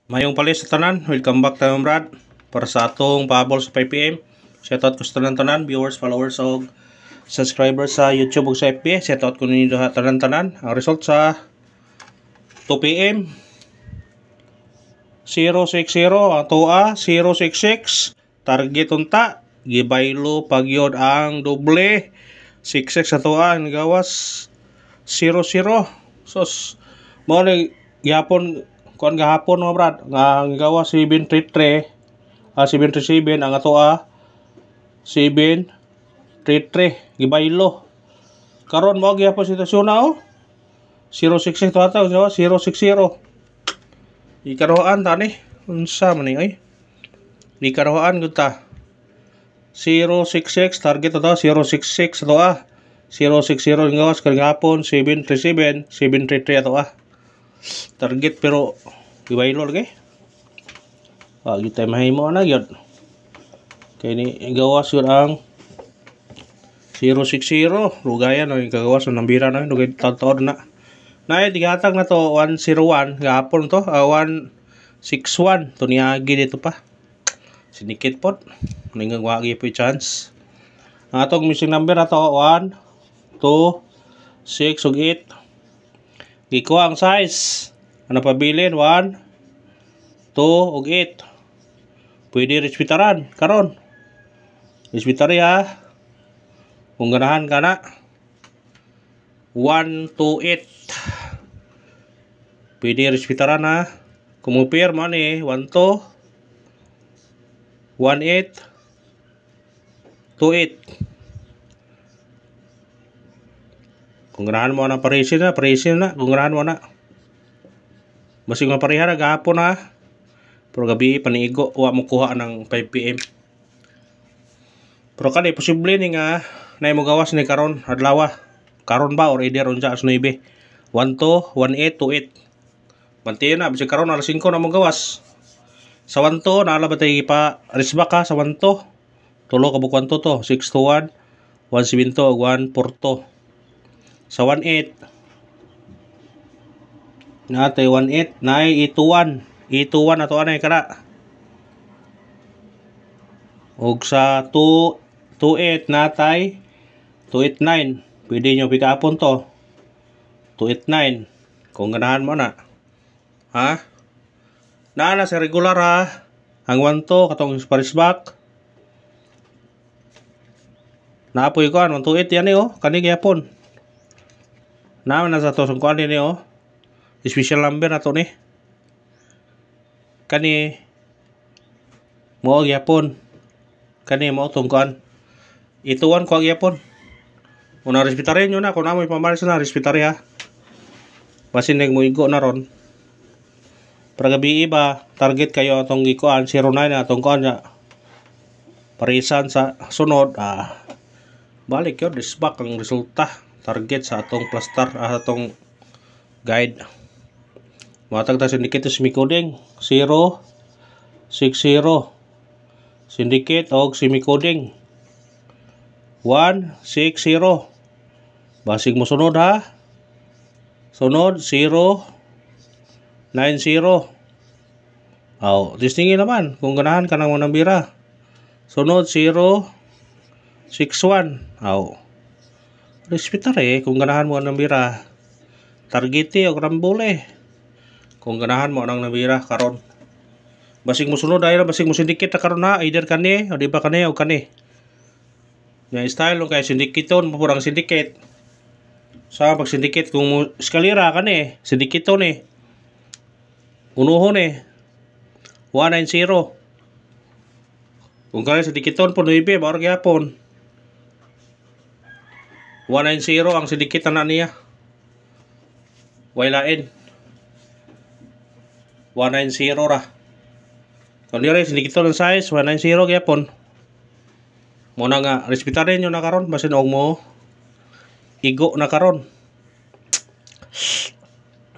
Mayong palis sa tanan, welcome back tayo Brad para sa atong pahabol sa 5pm. Shoutout ko sa tanan-tanan, viewers, followers o subscribers sa YouTube o sa FB. Shoutout ko ninyo tanan-tanan. Ang result sa 2pm 060 ang toa 066 target unta gibaylo pagyod ang doble 66 sa toa ang gawas 00 sos mo ni gyapon kuan gahapon mo Brad nga gawa 733 737 ang atoa 733 gibaylo karon mo gyapon sitwasyon na 066 to ata gawa 060 ikarohan tani unsa man ni ay ikarohan gud ta 066 target to 066 to 060 gawas kagahapon 737 733 to target pero gibaylo lagi kita mahimo na gyud kay ni gawas yun ang 060 lugayan o gagawas ng nambira na lugay taon na nay tigatag na to 101 gahapon to 161 to niagi dito pa sinikit pot ningang wagi po chance ang atong missing number na to 1 2 6 ug 8 gikuha ang size ano pabilin 1 2 ug 8 pwede respitaran karon respitari ha kung ganahan ka na 1 2 8 pwede respitaran ha kumupir mo ni 1 2 1 8 2 8 kung ganahan mo na parisin na kung ganahan mo na basig mapareha na gahapon na pero gabi paniigo wa mo kuha ng 5pm pero kani posible ni nga nay mo gawas ni karon adlaw karon ba or either unsa as 9 1 2 1 8 2 8 mantiyo na bisig karon alas 5 na mo gawas sa 1 2 naala ba tay pa risbak ka sa 1 2 tulo ka bukwan to 6 to 1 1 7 to 1 4 to sa 1-8 natay 1-8 nay E21 ato anay kara og sa 2-8 natay 289 pwede nyo pikapon to 289 kung ganahan mo na ha na sa regular ha ang 1 to katong parisbak naapoy ko 128 yan kani gyapon naman na sa to sung kuan ni special number na to ni kani mo gyapon kani mo tong kuan ituan ko gyapon una respetare nyo na kung amoy pamaris na respetare ha basin nag mo igo na ron para gabi iba target kayo atong gikuan 09 na atong kuan ya parisan sa sunod balik yun disback ang resulta target sa atong plaster atong guide matag ta syndicate semicoding 0 60 syndicate og semicoding 1 60 basig mo sunod ha sunod 0 90 distingin naman kung ganahan ka ng manambira sunod 0 61 respetare kung ganahan mo ng bira targete o rambole kung ganahan mo ng nabira karon basig mo sunod ay basig mo syndicate na karon na either kani o di ba kani o kani nga style kay syndicaton mo purang syndicate sa pag syndicate kung eskalera kani syndicate ni unuhon 190 kung kani syndicaton po 9 bawar gyapon 190 ang sidikit na niya wailain 190 ra kung dire sidikit ng size 190 gyapon muna nga respetare nyo na karon basin og mo igo na karon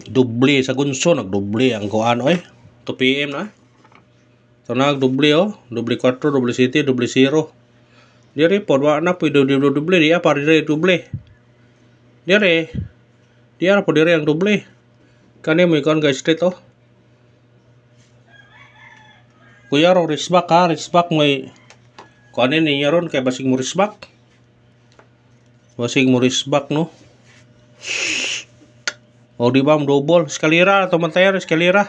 doble sa gunso nagdoble ang kuan 2pm na so nagdoble doble 4 doble 7 doble 0 dire pod wa na pwede doble dia pa dire doble dire dia po dire ang doble kani mo ikon guys straight Kuya ro risbak ha, risbak may kuanin niya ron kay basig mo risbak. Basig mo risbak no. O di ba double eskalera atau mantayan eskalera.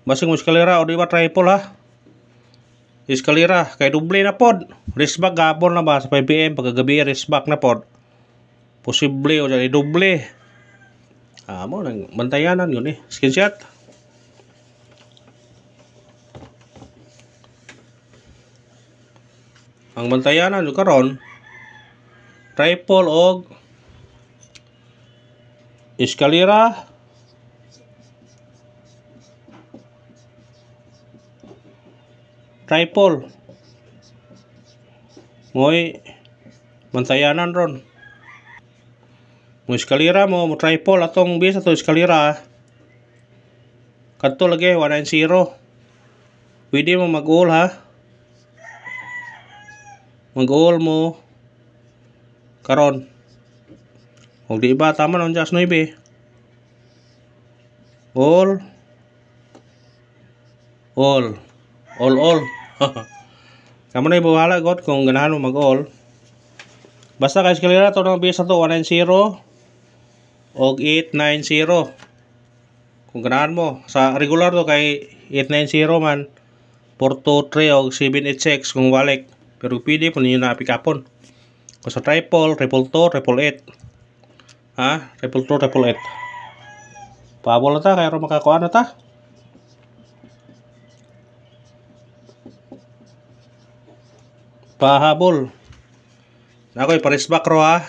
Basig mo eskalera o di ba triple ha. Eskalera kay doble na pod. Risbak gapon na ba sa 5 PM pagkagabi risbak na pod. Posible o dyan doble. Mo nang bantayanan yun screenshot. Ang bantayanan yung karon triple og eskalera triple mo'y bantayanan ron. Mo eskalera mo triple atong bisa to eskalera kadto lagi 190. Pwede mo mag-all ha. Mag-all mo karon. O di ba tama nang just 9. All. Kamu na ibahala god kung ganahan mo mag-all. Basta kay eskalera to nang bisa to 190 og 890. Kung ganahan mo sa regular to kay 890 man 423 og 786 kung balik. Pero pwede po ninyo na pikapon. Kung sa triple 222, 888. Ha? 222, 888. Pabol na ta kaya rin makakuha na ta. Pahabol. Ako'y parisbak ro ha.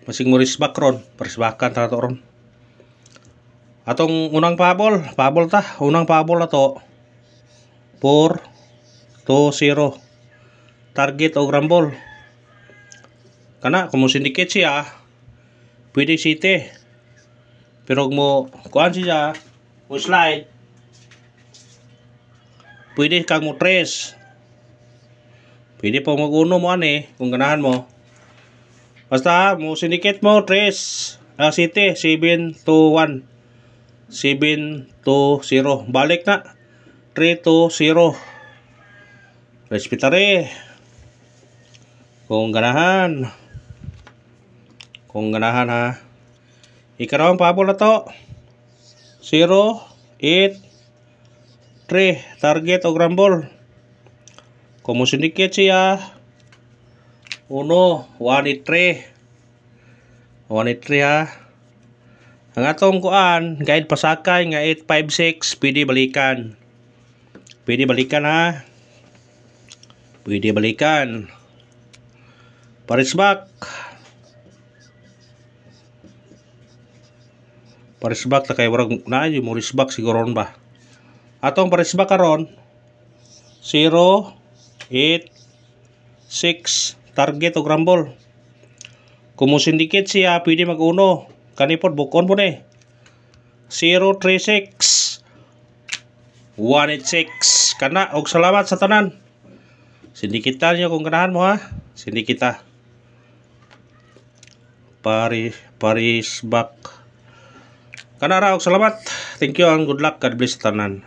Masing mo risbak ron. Parisbakan ta to ron. Atong unang pabol ta. Unang pabol na to 4-2-0. Target o grambol. Kana kung mo syndicate siya pwede city. Pero mo kuan siya mo slide pwede kang mo tres. Pwede pa mag-uno mo kung ganahan mo. Basta mo syndicate mo tres city 7-1 7-0 balik na 3-0 respetare kung ganahan ha. Ikarawang pabol na to 0-8-3 target o grambol. Kung mo syndicate siya 1-3 ha. Ang atong kuan guide pasakay nga 856 pwede balikan ha. Pwede balikan. Parisbak ta kay warag na mo risbak siguro ba. Atong parisbak karon 0-8-6 target o grambol. Kung mo syndicate siya pwede mag-uno kanipod bukon po 0-3-6 1-8-6 kana og salamat sa tanan. Sindikitan niyo kung ganahan mo ha. Sindikita parisbak kana ra og salamat. Thank you and good luck. God bless tanan.